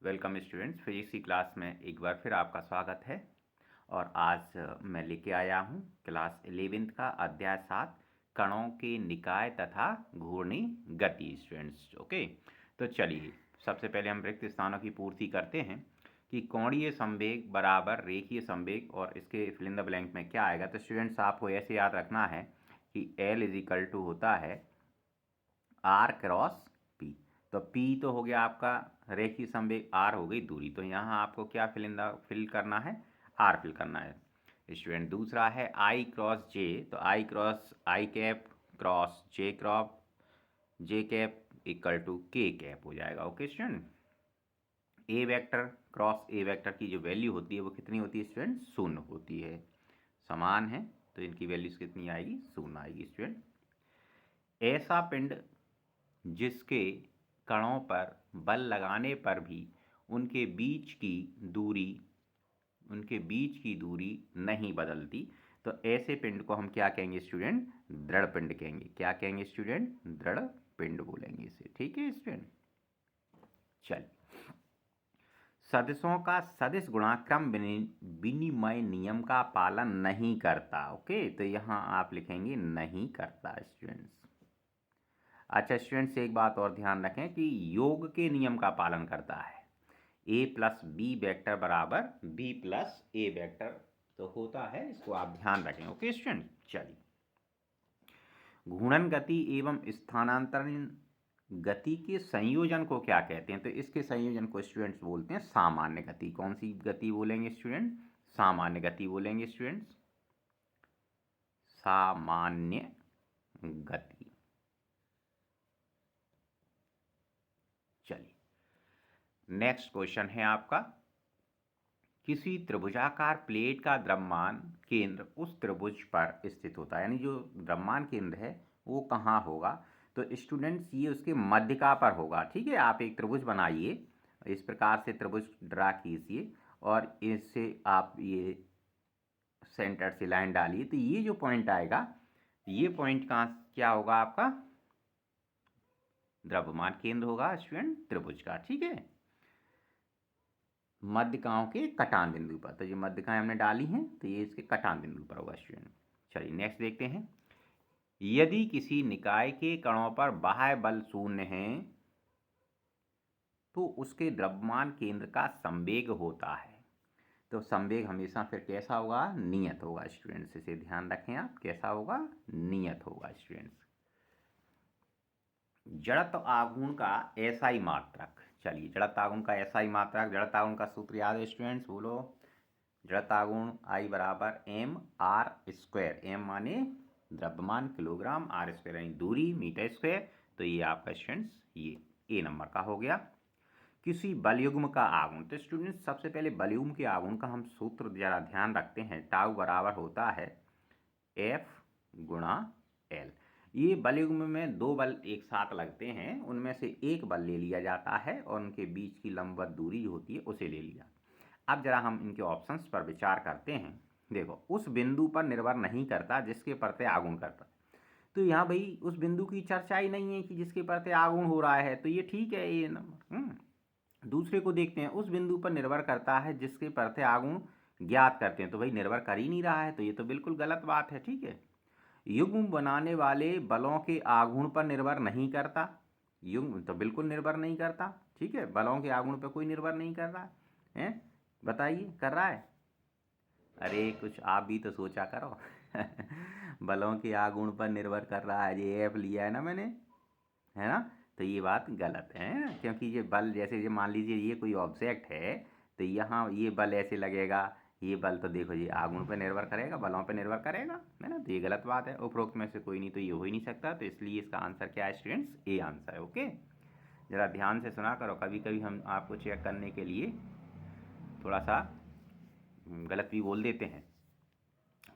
Welcome students, physics की class में एक बार फिर आपका स्वागत है। और आज मैं लेके आया हूँ क्लास 11th का अध्याय 7 कणों के निकाय तथा घूर्णी गति। स्टूडेंट्स ओके, तो चलिए सबसे पहले हम रिक्त स्थानों की पूर्ति करते हैं कि कोणीय संवेग बराबर रेखीय संवेग, और इसके फिल इन द ब्लैंक में क्या आएगा। तो स्टूडेंट्स आपको ऐसे याद रखना है कि L इज इक्वल टू होता है R क्रॉस P। तो P तो हो गया आपका रेखीय संवेग, R हो गई दूरी। तो यहाँ आपको क्या फिल करना है, R फिल करना है स्टूडेंट। दूसरा है I क्रॉस J, तो I cross I cap cross J cap equal to K cap हो जाएगा। Okay student, A vector cross A vector की जो वैल्यू होती है वो कितनी होती है स्टूडेंट, शून्य होती है। समान है तो इनकी वैल्यूज कितनी आएगी, शून्य आएगी स्टूडेंट। ऐसा पिंड जिसके कणों पर बल लगाने पर भी उनके बीच की दूरी नहीं बदलती, तो ऐसे पिंड को हम क्या कहेंगे स्टूडेंट, दृढ़ पिंड कहेंगे। क्या कहेंगे स्टूडेंट, दृढ़ पिंड बोलेंगे इसे। ठीक है स्टूडेंट, चल सदिशों का सदिश गुणाक्रम विनिमय नियम का पालन नहीं करता। ओके, तो यहाँ आप लिखेंगे नहीं करता स्टूडेंट्स। अच्छा स्टूडेंट्स, एक बात और ध्यान रखें कि योग के नियम का पालन करता है। a प्लस बी वैक्टर बराबर b प्लस ए वैक्टर तो होता है, इसको आप ध्यान रखें। ओके स्टूडेंट, चलिए घूर्णन गति एवं स्थानांतरण गति के संयोजन को क्या कहते हैं। तो इसके संयोजन को स्टूडेंट्स बोलते हैं सामान्य गति। कौन सी गति बोलेंगे स्टूडेंट, सामान्य गति बोलेंगे स्टूडेंट्स, सामान्य गति। चलिए नेक्स्ट क्वेश्चन है आपका, किसी त्रिभुजाकार प्लेट का द्रव्यमान केंद्र उस त्रिभुज पर स्थित होता है, यानी जो द्रव्यमान केंद्र है वो कहाँ होगा। तो स्टूडेंट्स ये उसके मध्यिका पर होगा। ठीक है, आप एक त्रिभुज बनाइए, इस प्रकार से त्रिभुज ड्रा कीजिए और इससे आप ये सेंटर से लाइन डालिए, तो ये जो पॉइंट आएगा, ये पॉइंट कहाँ क्या होगा आपका, द्रव्यमान केंद्र होगा स्टूडेंट त्रिभुज का। ठीक है, मध्यकाओं के कटान बिंदु पर। तो ये मध्यकाएं हमने डाली हैं, तो ये इसके कटान बिंदु पर होगा स्टूडेंट। चलिए नेक्स्ट देखते हैं, यदि किसी निकाय के कणों पर बाह्य बल शून्य है तो उसके द्रव्यमान केंद्र का संवेग होता है। तो संवेग हमेशा फिर कैसा होगा, नियत होगा स्टूडेंट्स। इसे ध्यान रखें आप, कैसा होगा, नियत होगा स्टूडेंट्स। जड़त्व आघूर्ण का एसआई मात्रक। चलिए जड़त्व आघूर्ण का एसआई मात्रक, जड़त्व आघूर्ण का सूत्र याद है स्टूडेंट्स, बोलो। जड़त्व आघूर्ण आई बराबर एम आर स्क्वायर, एम माने द्रव्यमान किलोग्राम, आर स्क्वायर यानी दूरी मीटर स्क्वायर। तो ये आपका स्टूडेंट्स ये ए नंबर का हो गया। किसी बलयुग्म का आघूर्ण, तो स्टूडेंट्स सबसे पहले बलयुग्म के आघूर्ण का हम सूत्र जरा ध्यान रखते हैं। टाउ बराबर होता है एफ गुणा एल। ये बलयुग्म में दो बल एक साथ लगते हैं, उनमें से एक बल ले लिया जाता है और उनके बीच की लंबवत दूरी जो होती है उसे ले लिया। अब जरा हम इनके ऑप्शंस पर विचार करते हैं। देखो, उस बिंदु पर निर्भर नहीं करता जिसके प्रत्यय आघूर्ण करता है। तो यहाँ भाई उस बिंदु की चर्चा ही नहीं है कि जिसके प्रत्यय आघूर्ण हो रहा है, तो ये ठीक है ये नंबर। दूसरे को देखते हैं, उस बिंदु पर निर्भर करता है जिसके प्रत्यय आघूर्ण ज्ञात करते हैं। तो भाई निर्भर कर ही नहीं रहा है, तो ये तो बिल्कुल गलत बात है। ठीक है, युग्म बनाने वाले बलों के आघूर्ण पर निर्भर नहीं करता, युग्म तो बिल्कुल निर्भर नहीं करता। ठीक है, बलों के आघूर्ण पर कोई निर्भर नहीं कर रहा है, बताइए कर रहा है, अरे कुछ आप भी तो सोचा करो। बलों के आघूर्ण पर निर्भर कर रहा है, ये एफ लिया है ना मैंने, है ना। तो ये बात गलत है, क्योंकि ये बल जैसे ये मान लीजिए ये कोई ऑब्जेक्ट है, तो यहाँ ये बल ऐसे लगेगा, ये बल तो देखो ये आघूर्ण पर निर्भर करेगा, बलों पर निर्भर करेगा, है ना। तो ये गलत बात है, उपरोक्त में से कोई नहीं तो ये हो ही नहीं सकता। तो इसलिए इसका आंसर क्या है स्टूडेंट्स, ए आंसर है। ओके, ज़रा ध्यान से सुना करो, कभी कभी हम आपको चेक करने के लिए थोड़ा सा गलत भी बोल देते हैं।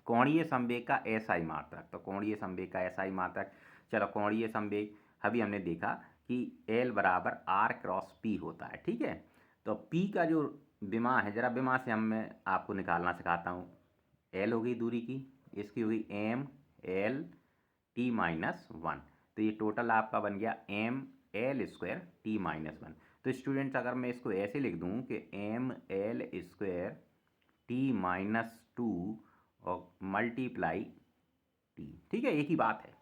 कोणीय संवेग का एसआई मात्रक, तो कोणीय संवेग का एसआई मात्रक, चलो कोणीय संवेग अभी हमने देखा कि एल बराबर आर क्रॉस पी होता है। ठीक है, तो पी का जो विमा है, जरा विमा से मैं आपको निकालना सिखाता हूँ। एल हो गई दूरी की, इसकी हो गई M L T minus one, तो ये टोटल आपका बन गया M L square T minus one. तो स्टूडेंट्स अगर मैं इसको ऐसे लिख दूं कि M L square T minus two और मल्टीप्लाई टी, ठीक है, एक ही बात है।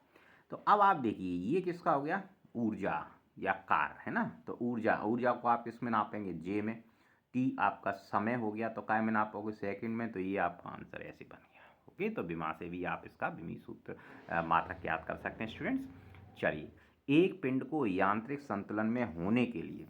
तो अब आप देखिए ये किसका हो गया, ऊर्जा या कार्य, है ना। तो ऊर्जा को आप किस में नापेंगे, जे में। टी आपका समय हो गया, तो काय में नापोगे, सेकंड में। तो ये आपका आंसर ऐसे बन गया। ओके, तो विमा से भी आप इसका विमी सूत्र मात्रक याद कर सकते हैं स्टूडेंट्स। चलिए, एक पिंड को यांत्रिक संतुलन में होने के लिए,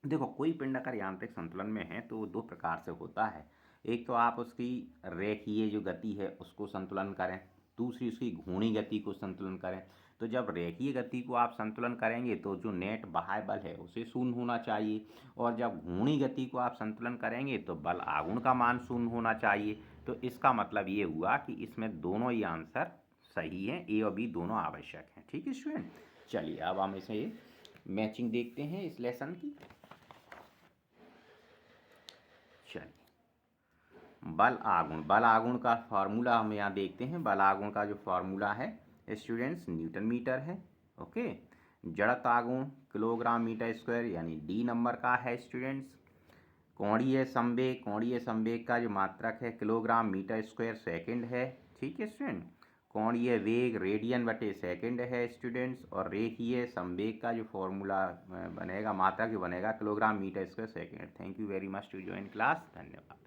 देखो कोई पिंड अगर यांत्रिक संतुलन में है तो दो प्रकार से होता है। एक तो आप उसकी रेखीय जो गति है उसको संतुलन करें, दूसरी उसकी घूर्णी गति को संतुलन करें। तो जब रेखीय गति को आप संतुलन करेंगे तो जो नेट बाह्य बल है उसे शून्य होना चाहिए, और जब घूर्णी गति को आप संतुलन करेंगे तो बल आघूर्ण का मान शून्य होना चाहिए। तो इसका मतलब ये हुआ कि इसमें दोनों ही आंसर सही हैं, ए और बी दोनों आवश्यक हैं। ठीक है स्टूडेंट, चलिए अब हम इसे मैचिंग देखते हैं इस लेसन की। चलिए, बल आघूर्ण का फार्मूला हम यहाँ देखते हैं। बल आघूर्ण का जो फार्मूला है स्टूडेंट्स न्यूटन मीटर है। ओके, जड़त्व आघूर्ण किलोग्राम मीटर स्क्वायर यानी डी नंबर का है स्टूडेंट्स। कोणीय संवेग का जो मात्रक है किलोग्राम मीटर स्क्वायर सेकंड है। ठीक है स्टूडेंट, कोणीय वेग रेडियन बटे सेकंड है स्टूडेंट्स। और रेखीय संवेग का जो फॉर्मूला बनेगा, मात्रक जो बनेगा kilogram metre square second. Thank you very much to join class, धन्यवाद।